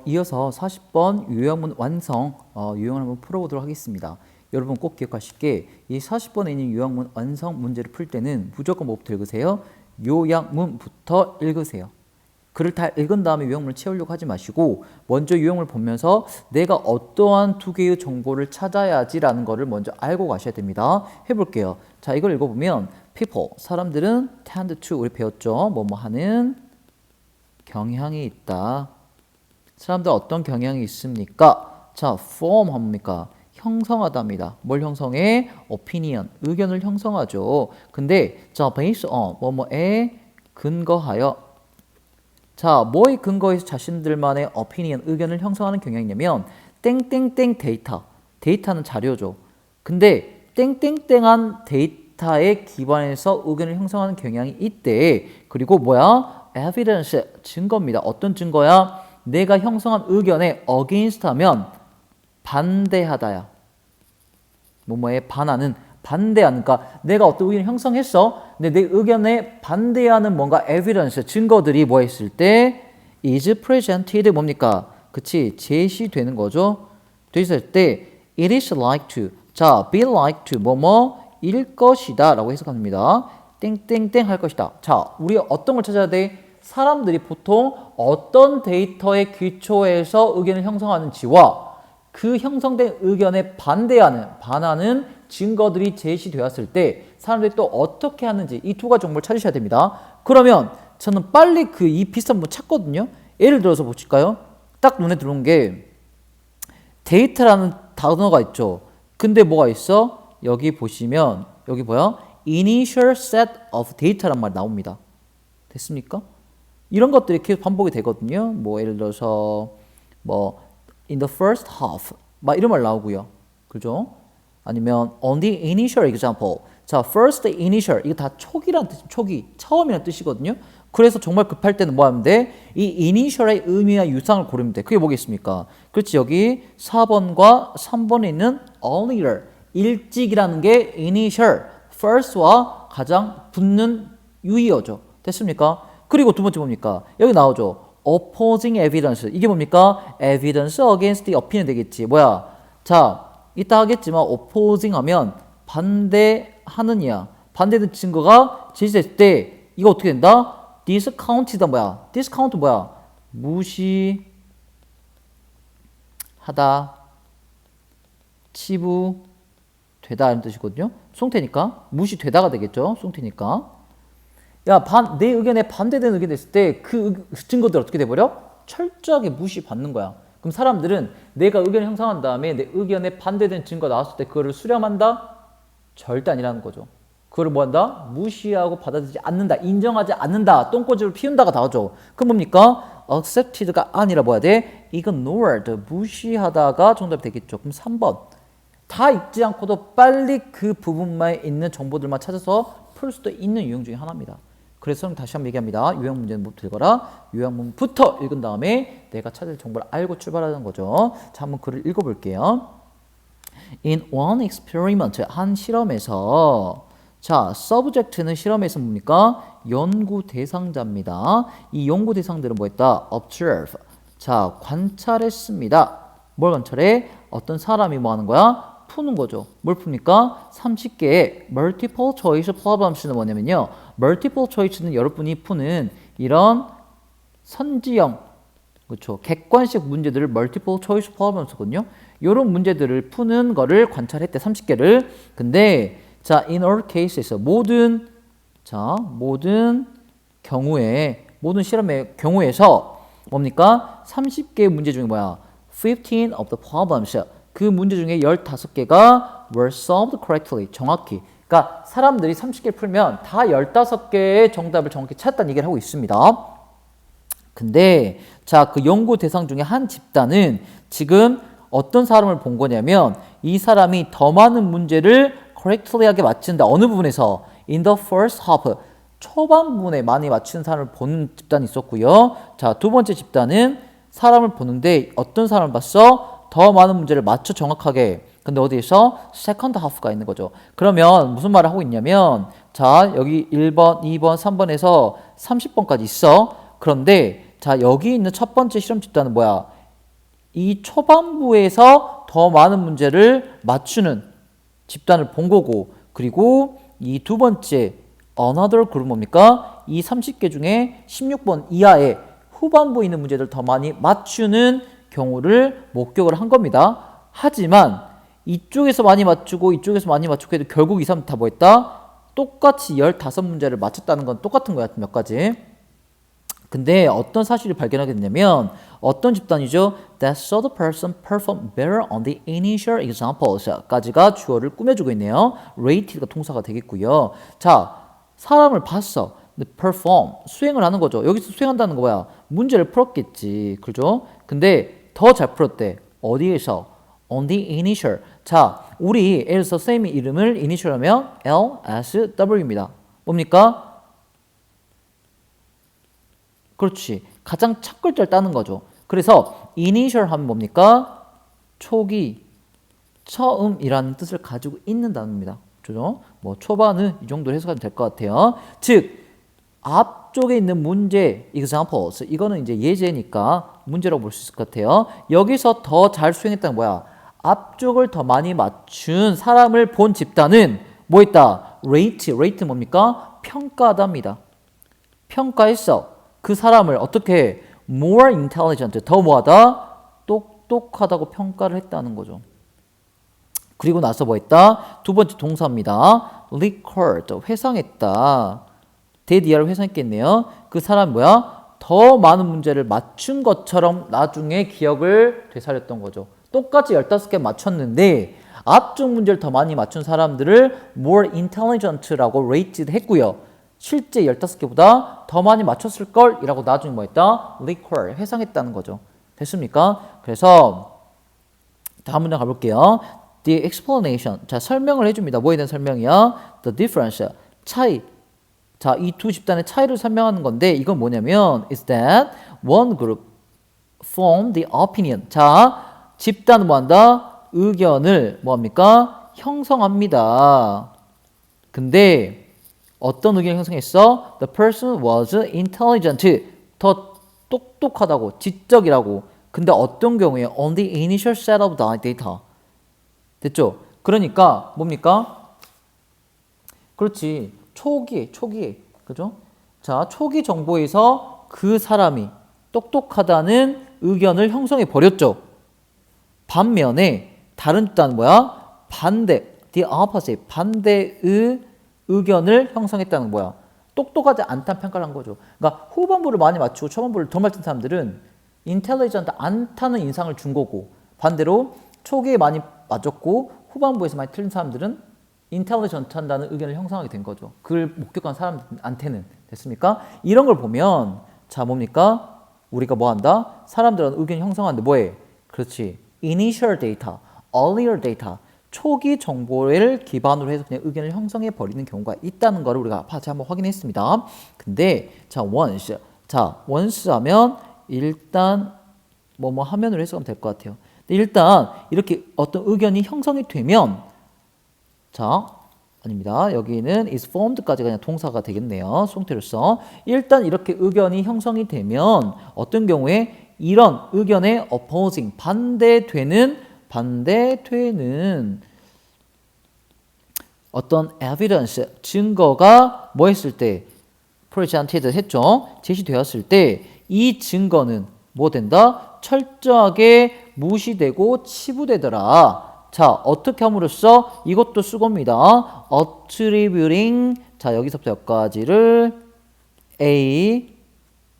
이어서 40번 요약문 완성 유형을 한번 풀어보도록 하겠습니다. 여러분 꼭 기억하실 게 이 40번에 있는 요약문 완성 문제를 풀 때는 무조건 뭐부터 읽으세요? 요약문부터 읽으세요. 글을 다 읽은 다음에 요약문을 채우려고 하지 마시고 먼저 요약문을 보면서 내가 어떠한 두 개의 정보를 찾아야지라는 거를 먼저 알고 가셔야 됩니다. 해볼게요. 자, 이걸 읽어보면 people, 사람들은 tend to, 우리 배웠죠? 뭐뭐 하는 경향이 있다. 사람들 어떤 경향이 있습니까? 자, form 뭡니까? 형성하답니다. 뭘 형성해? opinion, 의견을 형성하죠. 근데 자, based on, 뭐뭐에 근거하여. 자, 뭐에 근거해서 자신들만의 opinion, 의견을 형성하는 경향이 있냐면 땡땡땡 데이터, 데이터는 자료죠. 근데 땡땡땡한 데이터에 기반해서 의견을 형성하는 경향이 있대. 그리고 뭐야? evidence, 증거입니다. 어떤 증거야? 내가 형성한 의견에 against 하면 반대하다야. 뭐뭐에 반하는, 반대하는. 그러니까 내가 어떤 의견을 형성했어. 근데 내 의견에 반대하는 뭔가 evidence, 증거들이 뭐 했을 때 is presented 뭡니까? 그치, 제시되는 거죠. 됐을 때 it is like to. 자, be like to 뭐뭐일 것이다 라고 해석합니다. 땡땡땡 할 것이다. 자, 우리 어떤 걸 찾아야 돼? 사람들이 보통 어떤 데이터에 기초해서 의견을 형성하는지와 그 형성된 의견에 반하는 증거들이 제시되었을 때 사람들이 또 어떻게 하는지 이 두 가지 정보를 찾으셔야 됩니다. 그러면 저는 빨리 그 이 비슷한 거 찾거든요. 예를 들어서 보실까요? 딱 눈에 들어온 게 데이터라는 단어가 있죠. 근데 뭐가 있어? 여기 보시면 여기 뭐야? Initial set of data란 말 나옵니다. 됐습니까? 이런 것들이 계속 반복이 되거든요. 뭐 예를 들어서 뭐 in the first half 막 이런 말 나오고요. 그죠? 아니면 on the initial example. 자, first initial 이거 다 초기란 뜻, 초기, 처음이라는 뜻이거든요. 그래서 정말 급할 때는 뭐 하면 돼? 이 initial의 의미와 유상을 고르면 돼. 그게 뭐겠습니까? 그렇지, 여기 4번과 3번에 있는 earlier, 일찍이라는 게 initial, first와 가장 붙는 유의어죠. 됐습니까? 그리고 두 번째 뭡니까? 여기 나오죠. opposing evidence. 이게 뭡니까? evidence against the opinion 되겠지. 뭐야? 자, 이따 하겠지만 opposing 하면 반대하느냐. 반대된 증거가 제시됐을 때 이거 어떻게 된다? discount이다 뭐야? discount 뭐야? 무시하다. 치부되다 이런 뜻이거든요. 송태니까 무시되다가 되겠죠. 송태니까. 야, 내 의견에 반대되는 의견이 있을 때 그 증거들 어떻게 돼버려? 철저하게 무시받는 거야. 그럼 사람들은 내가 의견을 형성한 다음에 내 의견에 반대되는 증거가 나왔을 때 그거를 수렴한다? 절대 아니라는 거죠. 그거를 뭐 한다? 무시하고 받아들이지 않는다. 인정하지 않는다. 똥꼬집을 피운다가 나오죠. 그럼 뭡니까? accepted가 아니라 뭐야 돼? ignored, 무시하다가 정답이 되겠죠. 그럼 3번. 다 읽지 않고도 빨리 그 부분만 있는 정보들만 찾아서 풀 수도 있는 유형 중에 하나입니다. 그래서 다시 한번 얘기합니다. 요약 문제는 못 읽어라. 요약문부터 읽은 다음에 내가 찾을 정보를 알고 출발하는 거죠. 자, 한번 글을 읽어볼게요. In one experiment, 한 실험에서 자, subject는 실험에서 뭡니까? 연구 대상자입니다. 이 연구 대상들은 뭐 했다? observe. 자, 관찰했습니다. 뭘 관찰해? 어떤 사람이 뭐 하는 거야? 푸는 거죠. 뭘 풉니까? 30개의 multiple choice problems는 뭐냐면요. multiple choice는 여러분이 푸는 이런 선지형, 그렇죠. 객관식 문제들을 multiple choice problems거든요. 이런 문제들을 푸는 거를 관찰했대. 30개를. 근데 자, in all cases에서 모든 경우에 모든 실험의 경우에서 뭡니까? 30개의 문제 중에 뭐야? 15 of the problems. 그 문제 중에 15개가 were solved correctly. 정확히. 그러니까 사람들이 30개 풀면 다 15개의 정답을 정확히 찾았다는 얘기를 하고 있습니다. 근데 자, 그 연구 대상 중에 한 집단은 지금 어떤 사람을 본 거냐면 이 사람이 더 많은 문제를 correctly하게 맞춘다. 어느 부분에서? in the first half. 초반 부분에 많이 맞춘 사람을 보는 집단이 있었고요. 자, 두 번째 집단은 사람을 보는데 어떤 사람을 봤어? 더 많은 문제를 맞춰 정확하게. 근데 어디에서? second half가 있는 거죠. 그러면 무슨 말을 하고 있냐면 자, 여기 1번, 2번, 3번에서 30번까지 있어. 그런데 자, 여기 있는 첫 번째 실험 집단은 뭐야? 이 초반부에서 더 많은 문제를 맞추는 집단을 본 거고, 그리고 이 두 번째 another 그룹 뭡니까? 이 30개 중에 16번 이하의 후반부에 있는 문제들 더 많이 맞추는 경우를 목격을 한 겁니다. 하지만 이쪽에서 많이 맞추고 이쪽에서 많이 맞추고 해도 결국 이 사람 다 뭐 했다? 똑같이 15문제를 맞췄다는 건 똑같은 거야. 몇 가지. 근데 어떤 사실을 발견하게 됐냐면 어떤 집단이죠? That saw the person perform better on the initial examples 까지가 주어를 꾸며주고 있네요. rated가 동사가 되겠고요. 자, 사람을 봤어. perform, 수행을 하는 거죠. 여기서 수행한다는 거 뭐야? 문제를 풀었겠지. 그죠? 근데 더 잘 풀었대. 어디에서? On the initial. 자, 우리 예를 들어서 쌤이 이름을 initial 하면 LSW입니다. 뭡니까? 그렇지. 가장 첫 글자를 따는 거죠. 그래서 initial 하면 뭡니까? 초기, 처음이라는 뜻을 가지고 있는 단어입니다. 그죠? 뭐 초반은 이 정도로 해석하면 될 것 같아요. 즉 앞쪽에 있는 문제 examples 이거는 이제 예제니까 문제라고 볼 수 있을 것 같아요. 여기서 더 잘 수행했다는 뭐야? 앞쪽을 더 많이 맞춘 사람을 본 집단은 뭐 있다? rate 뭡니까? 평가하답니다. 평가했어. 그 사람을 어떻게 more intelligent, 더 뭐하다? 똑똑하다고 평가를 했다는 거죠. 그리고 나서 뭐 했다? 두 번째 동사입니다. recalled, 회상했다. 대디아를 회상했겠네요. 그 사람 뭐야? 더 많은 문제를 맞춘 것처럼 나중에 기억을 되살렸던 거죠. 똑같이 15개 맞췄는데 앞쪽 문제를 더 많이 맞춘 사람들을 more intelligent라고 rated 했고요. 실제 15개보다 더 많이 맞췄을걸 이라고 나중에 뭐 했다? recall, 회상했다는 거죠. 됐습니까? 그래서 다음 문장 가볼게요. The explanation, 자 설명을 해줍니다. 뭐에 대한 설명이야? The difference, 차이. 자, 이 두 집단의 차이를 설명하는 건데 이건 뭐냐면 is that one group formed the opinion. 자, 집단은 뭐한다? 의견을 뭐합니까? 형성합니다. 근데 어떤 의견을 형성했어? The person was intelligent. 더 똑똑하다고, 지적이라고. 근데 어떤 경우에 on the initial set of the data. 됐죠? 그러니까 뭡니까? 그렇지. 초기에. 그죠? 자, 초기 정보에서 그 사람이 똑똑하다는 의견을 형성해 버렸죠. 반면에 다른 뜻은 뭐야? 반대. The opposite. 반대의 의견을 형성했다는 거야. 똑똑하지 않다는 평가를 한 거죠. 그러니까 후반부를 많이 맞추고 초반부를 더 맞춘 사람들은 인텔리전트 않다는 인상을 준 거고 반대로 초기에 많이 맞았고 후반부에서 많이 틀린 사람들은 인텔리전트 한다는 의견을 형성하게 된 거죠. 그걸 목격한 사람한테는. 됐습니까? 이런 걸 보면 자 뭡니까? 우리가 뭐 한다? 사람들은 의견 형성하는데 뭐해? 그렇지. initial data, earlier data 초기 정보를 기반으로 해서 그냥 의견을 형성해 버리는 경우가 있다는 거를 우리가 다시 한번 확인했습니다. 근데 자 once 하면 일단 뭐뭐 하면으로 해석하면 될 것 같아요. 근데 일단 이렇게 어떤 의견이 형성이 되면 자 아닙니다. 여기는 is formed까지 그냥 동사가 되겠네요. 수동태로서 일단 이렇게 의견이 형성이 되면 어떤 경우에 이런 의견에 opposing 반대되는 어떤 evidence 증거가 뭐 했을 때 presented 했죠. 제시되었을 때 이 증거는 뭐 된다? 철저하게 무시되고 치부되더라. 자, 어떻게 함으로써 이것도 수고입니다. attributing 자, 여기서부터 여기까지를 A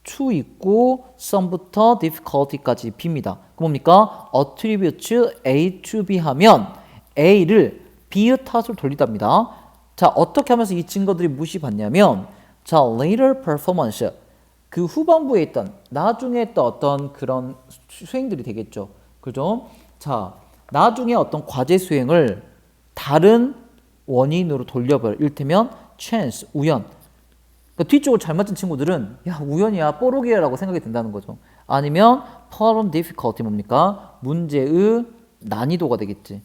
to 있고 some부터 difficulty까지 B입니다. 그 뭡니까? attribute A to B 하면 A를 B의 탓을 돌리답니다. 자, 어떻게 하면서 이 증거들이 무시받냐면 자, later performance 그 후반부에 있던 나중에 했던 어떤 그런 수행들이 되겠죠. 그죠? 자, 나중에 어떤 과제 수행을 다른 원인으로 돌려버려. 이를테면 chance, 우연. 그러니까 뒤쪽을 잘 맞춘 친구들은 야 우연이야 뽀록이야 라고 생각이 든다는 거죠. 아니면 problem difficulty 뭡니까? 문제의 난이도가 되겠지.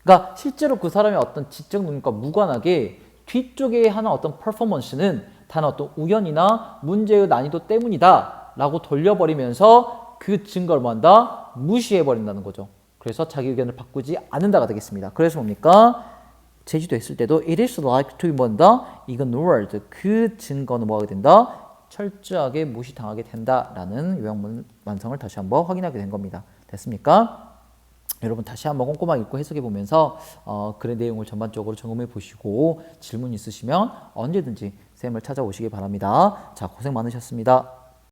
그러니까 실제로 그 사람의 어떤 지적 능력과 무관하게 뒤쪽에 하는 어떤 퍼포먼스는 단 어떤 우연이나 문제의 난이도 때문이다 라고 돌려버리면서 그 증거를 뭐한다? 무시해버린다는 거죠. 그래서 자기 의견을 바꾸지 않는다가 되겠습니다. 그래서 뭡니까? 제시도 했을 때도 it is like to be 뭔다? ignored. 그 증거는 뭐하게 된다? 철저하게 무시당하게 된다라는 요약문 완성을 다시 한번 확인하게 된 겁니다. 됐습니까? 여러분 다시 한번 꼼꼼하게 읽고 해석해 보면서 글의 내용을 전반적으로 점검해 보시고 질문 있으시면 언제든지 쌤을 찾아오시기 바랍니다. 자, 고생 많으셨습니다.